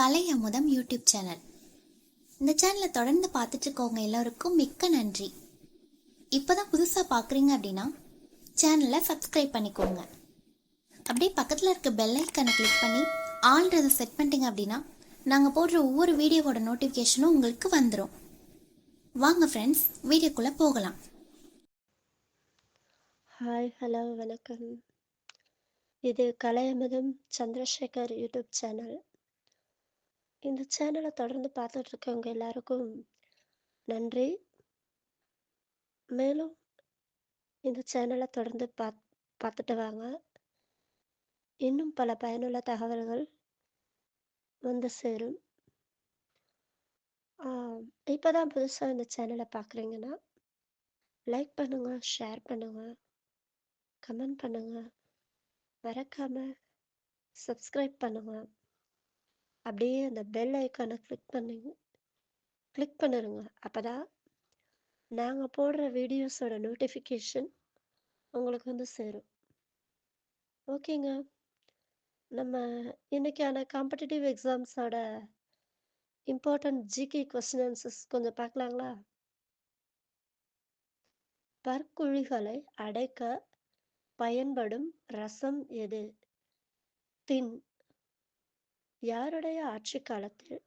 கலை அமுதம் YouTube channel. இந்த சேனலை தொடர்ந்து பார்த்துட்டு இருக்கவங்க எல்லோருக்கும் மிக்க நன்றி. இப்போதான் புதுசாக பார்க்குறீங்க அப்படின்னா சேனலை சப்ஸ்கிரைப் பண்ணிக்கோங்க. அப்படியே பக்கத்தில் இருக்க பெல் ஐக்கானை கிளிக் பண்ணி ஆல்ன்றதை செட் பண்ணிட்டீங்க அப்படின்னா நாங்கள் போடுற ஒவ்வொரு வீடியோவோட நோட்டிஃபிகேஷனும் உங்களுக்கு வந்துடும். வாங்க ஃப்ரெண்ட்ஸ், வீடியோக்குள்ளே போகலாம். ஹாய், ஹலோ, வணக்கம். இது கலை அமுதம் சந்திரசேகர் யூடியூப் சேனல். இந்த சேனலை தொடர்ந்து பார்த்துட்டு இருக்கவங்க எல்லாருக்கும் நன்றி. மேலும் இந்த சேனலை தொடர்ந்து பார்த்துட்டு வாங்க. இன்னும் பல பயனுள்ள தகவல்கள் வந்து சேரும். இப்போதான் புதுசாக இந்த சேனலை பார்க்குறீங்கன்னா லைக் பண்ணுங்க, ஷேர் பண்ணுங்க, கமெண்ட் பண்ணுங்க, மறக்காம சப்ஸ்கிரைப் பண்ணுங்க. அப்படியே அந்த பெல் ஐக்கானை கிளிக் பண்ணிடுங்க. அப்போதான் நாங்கள் போடுற வீடியோஸோட நோட்டிஃபிகேஷன் உங்களுக்கு வந்து சேரும். ஓகேங்க, நம்ம இன்னைக்கான காம்படிட்டிவ் எக்ஸாம்ஸோட இம்பார்ட்டன்ட் ஜிகே கொஸ்டின் ஆன்சர்ஸ் கொஞ்சம் பார்க்கலாங்களா? பற்குழிகளை அடைக்க பயன்படும் ரசம் எது? தின். யாருடைய ஆட்சி காலத்தில்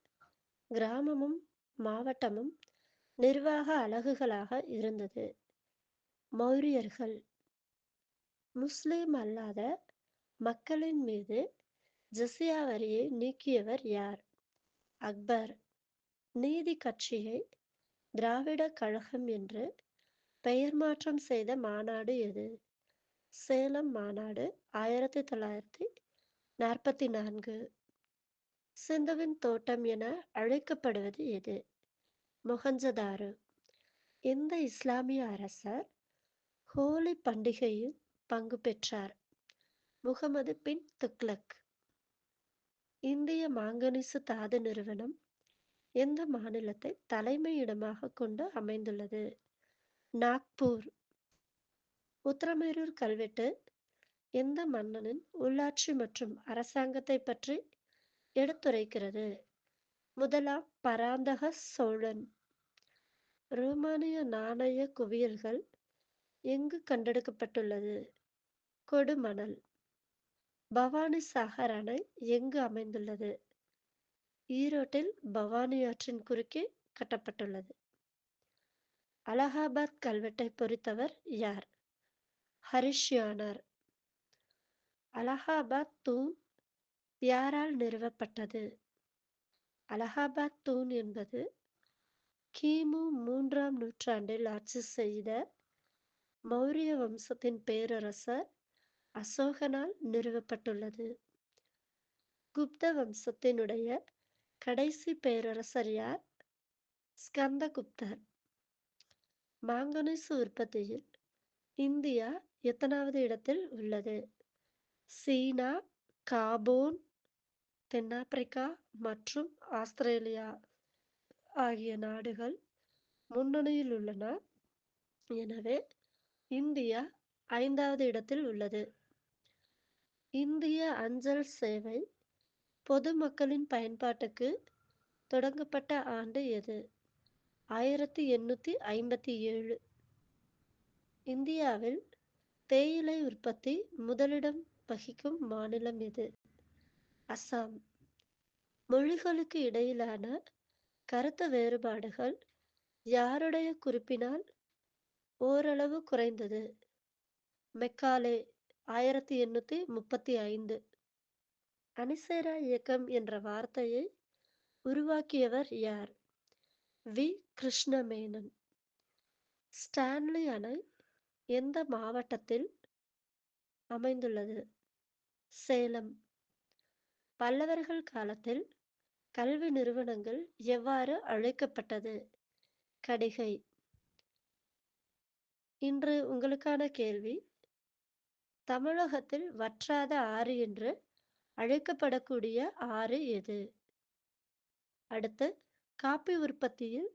கிராமமும் மாவட்டமும் நிர்வாக அலகுகளாக இருந்தது? மௌரியர்கள். முஸ்லிம் அல்லாத மக்களின் மீது ஜிஸ்யா வரியை நீக்கியவர் யார்? அக்பர். நீதி கட்சியை திராவிட கழகம் என்று பெயர் மாற்றம் செய்த மாநாடு எது? சேலம் மாநாடு, 1944. சிந்துவின் தோட்டம் என அழைக்கப்படுவது எது? மொஹஞ்சதாரோ. எந்த இஸ்லாமிய அரசர் ஹோலி பண்டிகையில் பங்கு பெற்றார்? முகமது பின் துக்ளக். இந்திய மாங்கனீசு தாது நிறுவனம் எந்த மாநிலத்தை தலைமையிடமாக கொண்டு அமைந்துள்ளது? நாக்பூர். உத்திரமேரூர் கல்வெட்டு எந்த மன்னனின் உள்ளாட்சி மற்றும் அரசாங்கத்தை பற்றி எடுத்துரைக்கிறது? முதலாம் பராந்தக சோழன். ரோமானிய நாணய குவியல்கள் எங்கு கண்டெடுக்கப்பட்டுள்ளது? கொடுமணல். பவானி சாகர் அணை எங்கு அமைந்துள்ளது? ஈரோட்டில் பவானி ஆற்றின் குறுக்கே கட்டப்பட்டுள்ளது. அலகாபாத் கல்வெட்டை பொறித்தவர் யார்? ஹரிஷ்யானர். அலகாபாத் தூண் யாரால் நிறுவப்பட்டது? அலகாபாத் தூண் என்பது கிமு 3ஆம் நூற்றாண்டில் ஆட்சி செய்த மௌரிய வம்சத்தின் பேரரசர் அசோகனால் நிறுவப்பட்டுள்ளது. குப்த வம்சத்தினுடைய கடைசி பேரரசர் யார்? ஸ்கந்தகுப்தர். மாங்கனீசு உற்பத்தியில் இந்தியா எத்தனாவது இடத்தில் உள்ளது? சீனா, காபோன், தென்னாப்பிரிக்கா மற்றும் ஆஸ்திரேலியா ஆகிய நாடுகள் முன்னணியில் உள்ளன. எனவே இந்தியா 5வது இடத்தில் உள்ளது. இந்திய அஞ்சல் சேவை பொதுமக்களின் பயன்பாட்டுக்கு தொடங்கப்பட்ட ஆண்டு எது? 1857. இந்தியாவில் தேயிலை உற்பத்தி முதலிடம் வகிக்கும் மாநிலம் எது? அசாம். மொழிகளுக்கு இடையிலான கருத்து வேறுபாடுகள் யாருடைய குறிப்பினால் ஓரளவு குறைந்தது? மெக்காலே, 1835. அணிசேரா இயக்கம் என்ற வார்த்தையை உருவாக்கியவர் யார்? வி. கிருஷ்ணமேனன். ஸ்டான்லி அணை எந்த மாவட்டத்தில் அமைந்துள்ளது? சேலம். பல்லவர்கள் காலத்தில் கல்வி நிறுவனங்கள் எவ்வாறு அழைக்கப்பட்டது? கடிகை. இன்று உங்களுக்கான கேள்வி: தமிழகத்தில் வற்றாத ஆறு என்று அழைக்கப்படக்கூடிய ஆறு எது? அடுத்து, காபி உற்பத்தியில்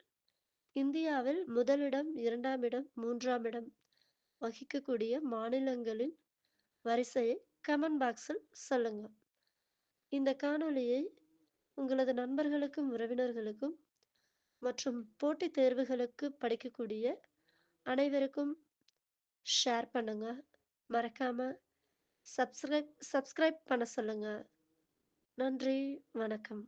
இந்தியாவில் முதலிடம், 2ஆம் இடம், 3ஆம் இடம் வகிக்கக்கூடிய மாநிலங்களின் வரிசையை கமெண்ட் பாக்ஸில் சொல்லுங்க. இந்த காணொளியை உங்களது நண்பர்களுக்கும், உறவினர்களுக்கும் மற்றும் போட்டித் தேர்வுகளுக்கு படிக்கக்கூடிய அனைவருக்கும் ஷேர் பண்ணுங்க. மறக்காம சப்ஸ்கிரைப் சப்ஸ்கிரைப் பண்ண சொல்லுங்க. நன்றி, வணக்கம்.